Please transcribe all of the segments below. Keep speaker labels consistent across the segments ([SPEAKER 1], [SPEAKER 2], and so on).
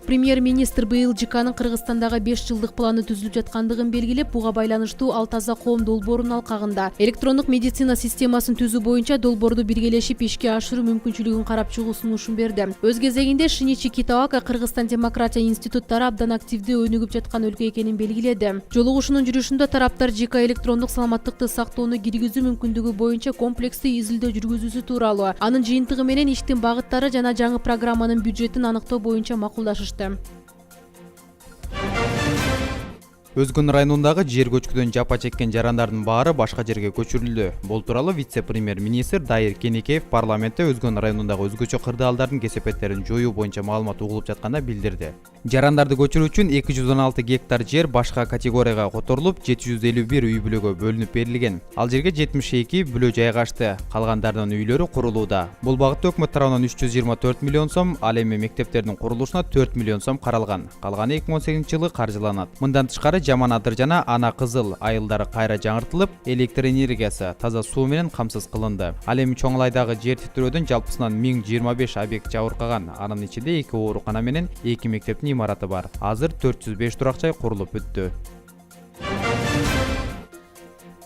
[SPEAKER 1] Премьер-министр быйыл ЖКнын Кыргызстандагы 5 жылдык планы түзүлүп жаткандыгын белгилеп, буга байланыштуу Ал Таза коом долбоорунун алкагында электрондук медицина системасын түзүү боюнча долбоорду биргелешип ишке ашыруу мүмкүнчүлүгүн карап чыгуу сунушун берди. Өз кезегинде Шиничи Китаока Кыргызстан демократия институттары абдан активдүү өнүгүп жаткан өлкө экенин белгиледи. Жолугушуунун жүрүшүндө тараптар ЖК электрондук саламаттыкты сактоону киргизүү мүмкүндүгү боюнча комплекстүү изилдөө жүргүзүүсү тууралуу, анын жыйынтыгы менен иштин багыттары жана жаңы программанын бюджетин аныктоо боюнча макулдашышты.
[SPEAKER 2] Өзгөн районундагы жер көчкүдөн жапа чеккен жарандардын баары башка жерге көчүрүлдү. Бул тууралуу вице-премьер-министр Дайыр Кенекеев парламентте Өзгөн районундагы өзгөчө кырдаалдардын кесепеттерин жоюу боюнча маалымат угулуп жатканда билдирди. Жарандарды көчүрүү үчүн 216 гектар жер башка категорияга которулуп, 751 үй бүлөгө бөлүнүп берилген. Ал жерге 72 бүлө жайгашты, калгандарынын үйлөрү курулууда. Бул багытта өкмөт тарабынан 324 миллион сом, ал эми мектептердин курулушуна 4 миллион сом каралган. Калганы 2018-жылы каржыланат. Мындан тышкары Жаман Адыр жана Ана Кызыл айылдары кайра жаңыртылып, электр энергиясы, таза суу менен камсыз кылынды. Ал эми Чоңлайдагы жер титирөөдөн жалпысынан 1025 объект жабыркаган. Анын ичинде 2 оорукана менен 2 мектептин имараты бар. Азыр 405 турак жай курулуп бүттү.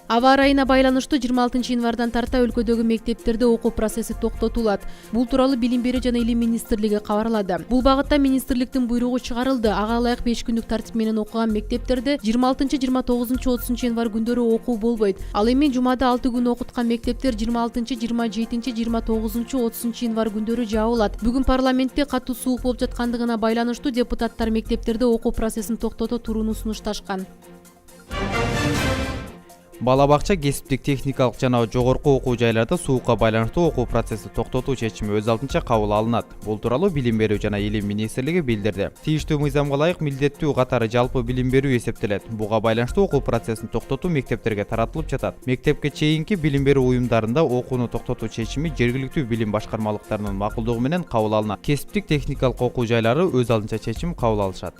[SPEAKER 1] Аба ырайына байланыштуу 26 январдан тарта өлкөдөгү мектептерде окуу процесси токтотулат. Бул тууралуу Билим берүү жана Илим министрлиги кабарлады. Бул багытта министрликтин буйругу чыгарылды. Ага ылайык 5 күндүк тартип менен окуган мектептерде 26, 29, 30 январь күндөрү окуу болбойт. Ал эми жумада 6 күн окуткан мектептер 26, 27, 29, 30 январь күндөрү жабылат. Бүгүн парламентте катуу суук болуп жаткандыгына байланыштуу депутаттар мектептерде окуу процессин токтото турууну сунушташкан.
[SPEAKER 2] Бала бакча, кесиптик техникалык жана жогорку окуу жайларда суукка байланыштуу окуу процесси токтотуу чечими өз алдынча кабыл алынат. Бул тууралуу Билим берүү жана Илим министрлиги билдирди. Тийиштүү мыйзамга ылайык милдеттүү катары жалпы билим берүү эсептелет. Буга байланыштуу окуу процессин токтотуу мектептерге таратылып жатат. Мектепке чейинки билим берүү уюмдарында окууну токтотуу чечими жергиликтүү билим башкармалыктарынын макулдугу менен кабыл алынат. Кесиптик техникалык окуу жайлары өз алдынча чечим кабыл алышат.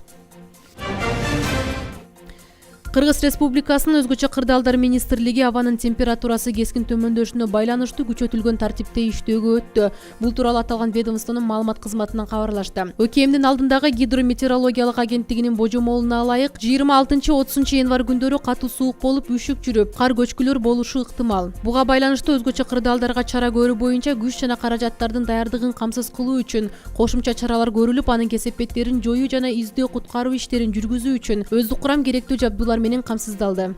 [SPEAKER 1] Кыргыз Республикасынын өзгөчө кырдаалдар министрлиги абанын температурасы кескин төмөндөшүнө байланыштуу күчөтүлгөн тартипте иштөөгө өттү. Бул тууралуу аталган ведомствонун маалымат кызматынан кабарлашты. ÖKMдин алдындагы гидрометеорологиялык агенттигинин божомолуна ылайык 26-30 январь күндөрү катуу суук болуп, үшүк жүрүп, кар көчкүлөр болушу ыктымал. Буга байланыштуу өзгөчө кырдаалдарга чара көрүү боюнча күч жана каражаттардын даярдыгын камсыз кылуу үчүн кошумча чаралар көрүлүп, анын кесепеттерин жоюу жана издөө куткаруу иштерин жүргүзүү үчүн өздүк курам керектүү жабдуулар менен камсыздалды.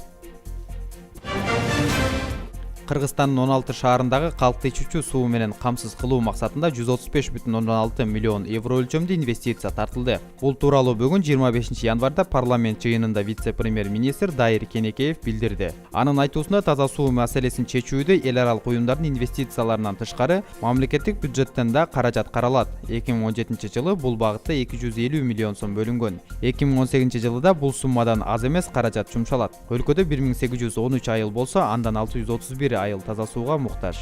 [SPEAKER 2] Кыргызстандын 16 шаарындагы калкты ичүүчү суу менен камсыз кылуу максатында 135,6 миллион евро өлчөмдө инвестиция тартылды. Бул тууралуу бүгүн 25 январда парламент жыйынында вице-премьер-министр Дайыр Кенекеев билдирди. Анын айтуусунда таза суу маселесин чечүүдө эл аралык уюмдардын инвестицияларынан тышкары мамлекеттик бюджеттен да каражат каралат. 2017-жылы бул багытта 250 миллион сом бөлүнгөн. 2018-жылда бул суммадан аз эмес каражат жумшалат. Өлкөдө 1813 айыл болсо, андан 631 айыл таза сууга муктаж.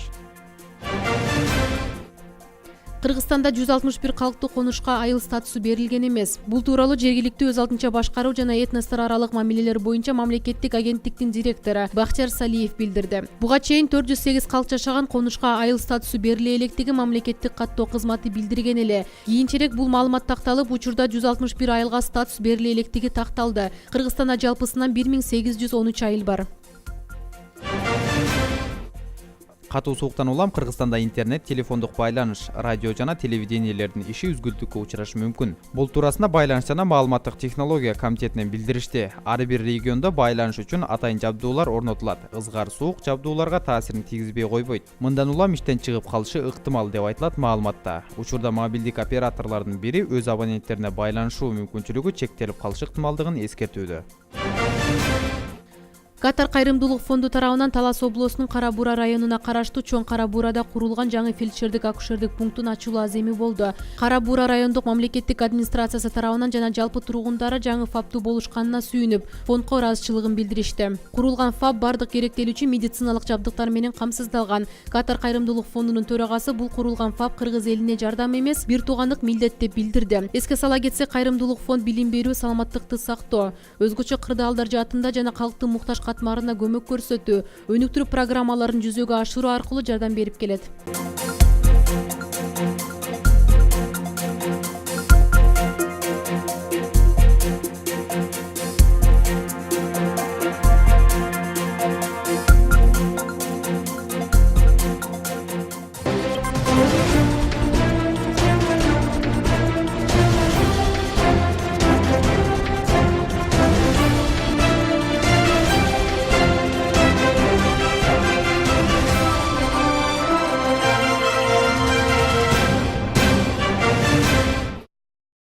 [SPEAKER 1] Кыргызстанда 161 калктуу конушка айыл статусу берилген эмес. Бул тууралуу жергиликтүү өз алдынча башкаруу жана этностор аралык мамилелер боюнча мамлекеттик агенттиктин директору Бахтияр Салиев билдирди. Буга чейин 408 калк жашаган конушка айыл статусу бериле электиги мамлекеттик каттоо кызматы билдирген эле. Кийинчерээк бул маалымат такталып, учурда 161 айылга статус бериле электиги такталды. Кыргызстанда жалпысынан 1813 айыл бар.
[SPEAKER 2] Катуу сууктан улам Кыргызстанда интернет, телефондук байланыш, радио жана телевидениелердин иши үзгүлтүккө учурашы мүмкүн. Бул туурасында Байланыш жана маалыматтык технология комитетинен билдиришти. Ар бир региондо байланыш үчүн атайын жабдуулар орнотулат. Ызгар суук жабдууларга таасирин тийгизбей койбойт. Мындан улам иштен чыгып калышы ыктымал деп айтылат маалыматта. Учурда мобилдик операторлордун бири өз абоненттерине байланышуу мүмкүнчүлүгү чектелип калышы ыктымалдыгын эскертүүдө.
[SPEAKER 1] Катар кайрымдуулук фонду тарабынан Талас облусунун Кара Буура районуна караштуу Чоң Кара Буурада курулган жаңы фельдшердик акушердик пунктун ачылуу аземи болду. Кара Буура райондук мамлекеттик администрациясы тарабынан жана жалпы тургундары жаңы ФАПтуу болушканына сүйүнүп, фондко ыраазычылыгын билдиришти. Курулган ФАП бардык керектелүүчү медициналык жабдыктар менен камсыздалган. Катар кайрымдуулук фондунун төрагасы бул курулган ФАП кыргыз элине жардам эмес, бир туугандык милдет деп билдирди. Эске сала кетсек, кайрымдуулук фонд билим берүү, саламаттыкты сактоо, өзгөчө кырдаалдар жаатында жана калктын муктаж катмарына көмөк көрсөтүү, өнүктүрүү программаларын жүзөгө ашыруу аркылуу жардам берип келет.